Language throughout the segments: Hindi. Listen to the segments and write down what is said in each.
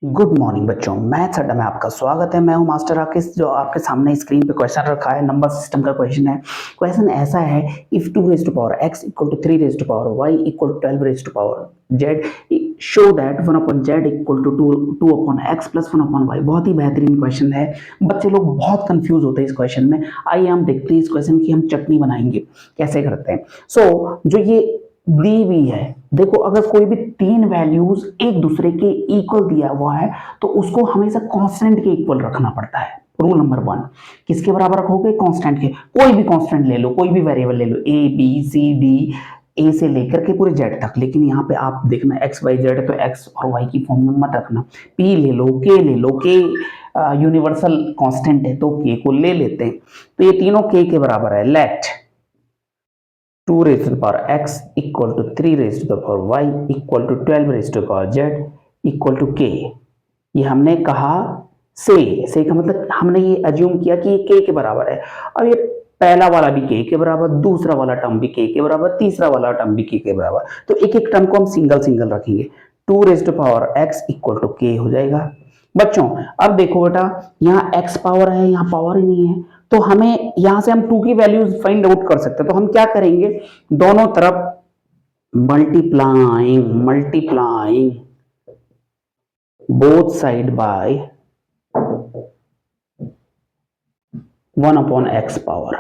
गुड मॉर्निंग बच्चों, मैथ्स अड्डा में आपका स्वागत है। मैं हूं मास्टर राकेश। जो आपके सामने स्क्रीन पे क्वेश्चन रखा है, नंबर सिस्टम का क्वेश्चन है। क्वेश्चन ऐसा है, if 2 raise to power x equal to 3 raise to power y equal to 12 raise to power z, show that 1 upon z equal to 2 upon x plus 1 upon y। बहुत ही बेहतरीन क्वेश्चन है। बच्चे लोग बहुत कंफ्यूज होते हैं इस क्वेश्चन में। आइए हम देखते हैं इस क्वेश्चन की हम चटनी बनाएंगे, कैसे करते हैं। जो ये दी हुई है, देखो अगर कोई भी तीन वैल्यूज एक दूसरे के इक्वल दिया हुआ है तो उसको हमेशा कांस्टेंट के इक्वल रखना पड़ता है। रूल नंबर 1, किसके बराबर रखोगे? कांस्टेंट के। कोई भी कांस्टेंट ले लो, कोई भी वेरिएबल ले लो, ए बी सी डी, ए से लेकर के पूरे जेड तक। लेकिन यहाँ पे आप देखना एक्स वाई जेड, तो एक्स और वाई की फॉर्म में मत रखना। पी ले लो, के ले लो, के यूनिवर्सल कांस्टेंट है तो के को ले लेते हैं। तो ये तीनों के बराबर है। Let 2 raised to the power x equal to 3 raised to the power y equal to 12 raised to the power z equal to k। ये हमने कहा से का मतलब हमने ये अज्यूम किया कि ये k के बराबर है। अब ये पहला वाला भी k के बराबर, दूसरा वाला टर्म भी k के बराबर, तीसरा वाला टर्म भी k के बराबर। तो एक एक टर्म को हम सिंगल सिंगल रखेंगे। 2 raised to power x equal to k हो जाएगा। बच्चों अब देखो बेटा, यहाँ x पावर है, यहाँ पावर ही नहीं है, तो हमें यहां से हम 2 की वैल्यूज फाइंड आउट कर सकते हैं। तो हम क्या करेंगे, दोनों तरफ multiplying both side by 1 upon x power.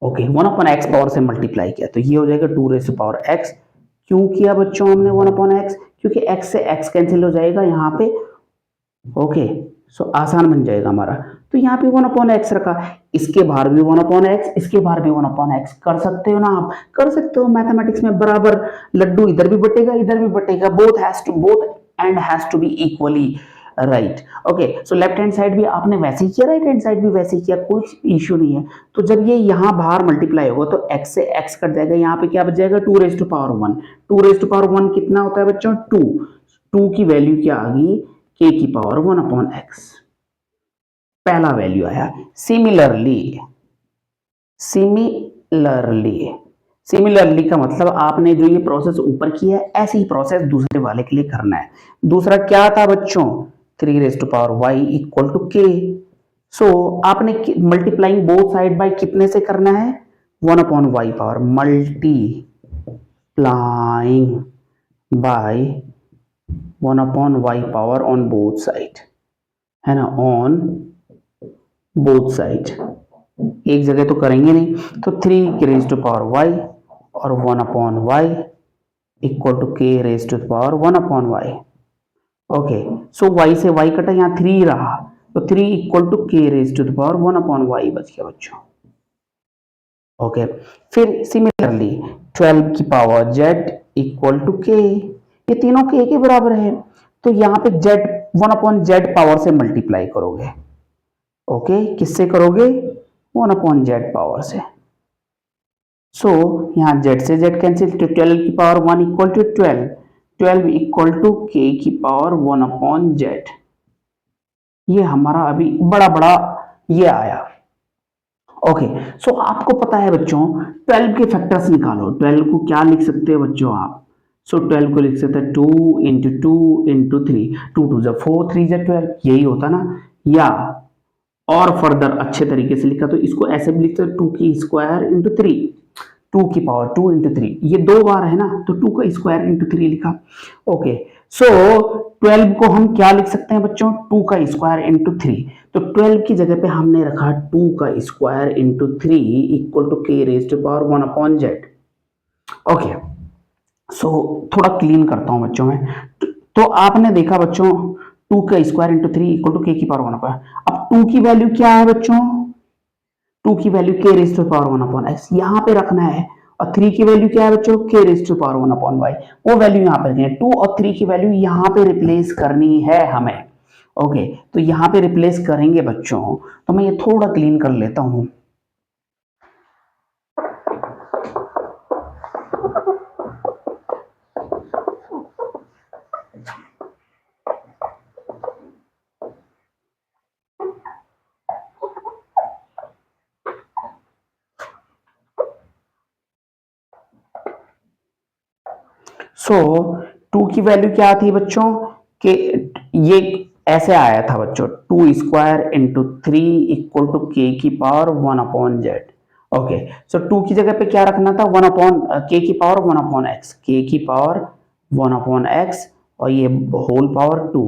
Okay, 1 upon x power से मल्टीप्लाई किया तो ये हो जाएगा 2 रेज़ टू पावर एक्स। क्यों किया बच्चों हमने 1 अपॉन एक्स? क्योंकि एक्स से एक्स कैंसिल हो जाएगा यहाँ पे। ओके, सो आसान बन जाएगा हमारा। तो यहाँ पे 1 अपॉन एक्स रखा, इसके बाहर भी 1 अपॉन एक्स, इसके बाहर भी 1 अपॉन एक्स। कर सकते हो ना आप? कर सकते हो। मैथमेटिक्स में बराबर लड्डू इधर भी बटेगा इधर भी बटेगा। Both and has to be equally right. Okay, so left hand side भी आपने वैसे ही किया, राइट हैंड साइड भी वैसे ही किया, कुछ इश्यू नहीं है। तो जब ये यहाँ बाहर मल्टीप्लाई होगा तो x से x कट जाएगा, यहाँ पे क्या बच जाएगा? 2 raise to power 1। 2 raise to power 1 कितना होता है बच्चों? 2 की वैल्यू क्या आ गई? k की पावर 1 अपॉन x। पहला वैल्यू आया। सिमिलरली का मतलब आपने जो ये प्रोसेस ऊपर किया है, ऐसे ही प्रोसेस दूसरे वाले के लिए करना है। दूसरा क्या था बच्चों? 3 raise to power y equal to k। So आपने मल्टीप्लाइंग बोथ साइड बाय कितने से करना है? 1 upon y power. Multiplying by 1 upon y power on both side, है ना, ऑन बोथ साइड। एक जगह तो करेंगे नहीं, तो 3 की रेज़ टू पावर y और 1 upon y equal to k raise to power 1 upon y। Okay, so y से y कटा, यहाँ 3 रहा, तो 3 equal to k raise to power 1 upon y बच गया बच्चों। ओके, फिर सिमिलरली 12 की power z equal to k। ये तीनों k के बराबर है, तो यहाँ पे z 1 अपॉन z पावर से मल्टीप्लाई करोगे। ओके, किससे करोगे? 1 अपॉन जेड पावर से। सो यहाँ जेड से जेड कैंसिल, तो 12 की power 1 equal to 12 equal to k की पावर 1 अपॉन जेड। ये हमारा अभी बड़ा बड़ा ये आया। ओके, सो आपको पता है बच्चों, 12 के फैक्टर्स निकालो। 12 को क्या लिख सकते हैं बच्चों आप? सो 12 को लिख सकते हैं 2 इंटू 2 इंटू 3, 2 2 4 3 12, यही होता ना। या और फर्दर अच्छे तरीके से लिखा तो इसको ऐसे भी लिखते हैं 2 की स्क्वायर इंटू 3, 2 की पावर 2 इंटू 3, ये 2 बार है ना, तो 2 का स्क्वायर इंटू 3 लिखा। ओके, सो 12 को हम क्या लिख सकते हैं बच्चों? 2 का स्क्वायर इंटू 3। तो 12 की जगह पे हमने रखा 2 का square into 3 equal to k raise to power 1 upon Z. Okay, so थोड़ा क्लीन करता हूं बच्चों में। तो आपने देखा बच्चों, 2 का square into 3 equal to k की पावर 1 अपॉन। अब 2 की वैल्यू क्या है बच्चों? 2 की value k raise to power 1 upon x यहाँ पे रखना है। और 3 की वैल्यू क्या है बच्चों? k raise to power 1 upon y। वो वैल्यू यहाँ पे रखनी है। 2 और 3 की वैल्यू यहाँ पे रिप्लेस करनी है हमें। ओके, तो यहाँ पे रिप्लेस करेंगे बच्चों, तो मैं ये थोड़ा क्लीन कर लेता हूँ। सो 2 की वैल्यू क्या थी बच्चों? कि ये ऐसे आया था बच्चों, 2² इंटू 3 इक्वल टू के की पावर 1/z। ओके, सो 2 की जगह पे क्या रखना था, 1 के की पावर 1/x, के की पावर 1/x, और ये होल पावर 2।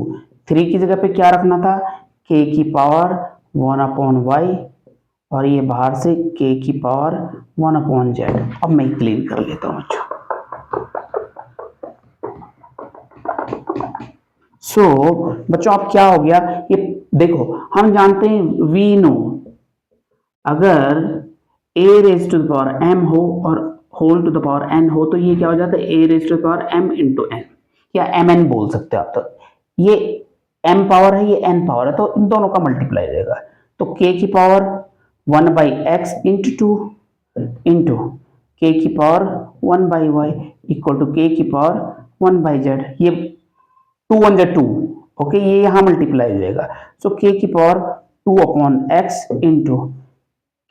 3 की जगह पे क्या रखना था, के की पावर 1/y, और ये बाहर से के की पावर 1/z। अब मैं क्लीन कर लेता हूँ बच्चों। बच्चों अब क्या हो गया, ये देखो हम जानते हैं वी नो, अगर a raise to the power m हो और whole to the power n हो तो ये क्या हो जाता है, a raise to the power m into n, या mn बोल सकते हो आप। तो ये m पावर है, ये n पावर है, तो इन दोनों का मल्टीप्लाई हो जाएगा। तो k की power 1/x into 2 into k की power 1/y equal to k की पावर 1/z। ये 2 1 2, ओके, ये यहां मल्टीप्लाई हो जाएगा। सो k की पावर 2/x इंटू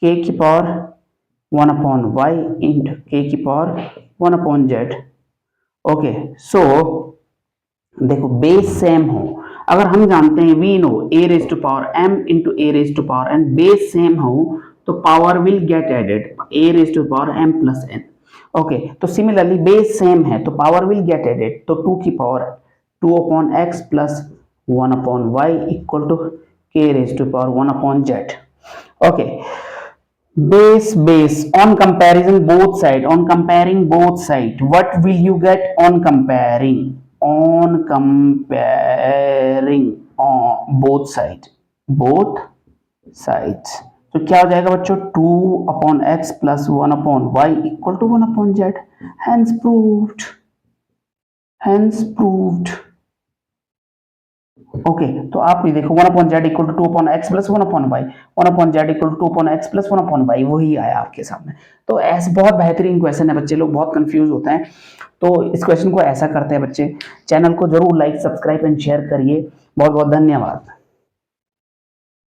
k की पावर 1/y इंटू k की पावर 1/z। ओके, सो देखो बेस सेम हो, अगर हम जानते हैं we know a raise to power m into a raise to power n, base same हो तो power will get added, a raise to power m plus n। Okay, तो सिमिलरली बेस सेम है तो पावर विल गेट एडेड, तो 2 की power 2/x plus 1/y equal to k raise to power 1/z। Okay, base on comparison both side, on comparing both side, what will you get on comparing, both sides, तो क्या हो जाएगा बच्चों, 2/x plus 1/y equal to 1/z। Hence proved. Okay, तो आप ये देखो 1/z equal to 2/x plus 1/y, 1/z equal to 2/x plus 1/y, वही आया आपके सामने। तो ऐसे बहुत बेहतरीन क्वेश्चन है, बच्चे लोग बहुत कंफ्यूज होते हैं। तो इस क्वेश्चन को ऐसा करते हैं बच्चे, चैनल को जरूर लाइक, सब्सक्राइब एंड शेयर करिए। बहुत बहुत धन्यवाद।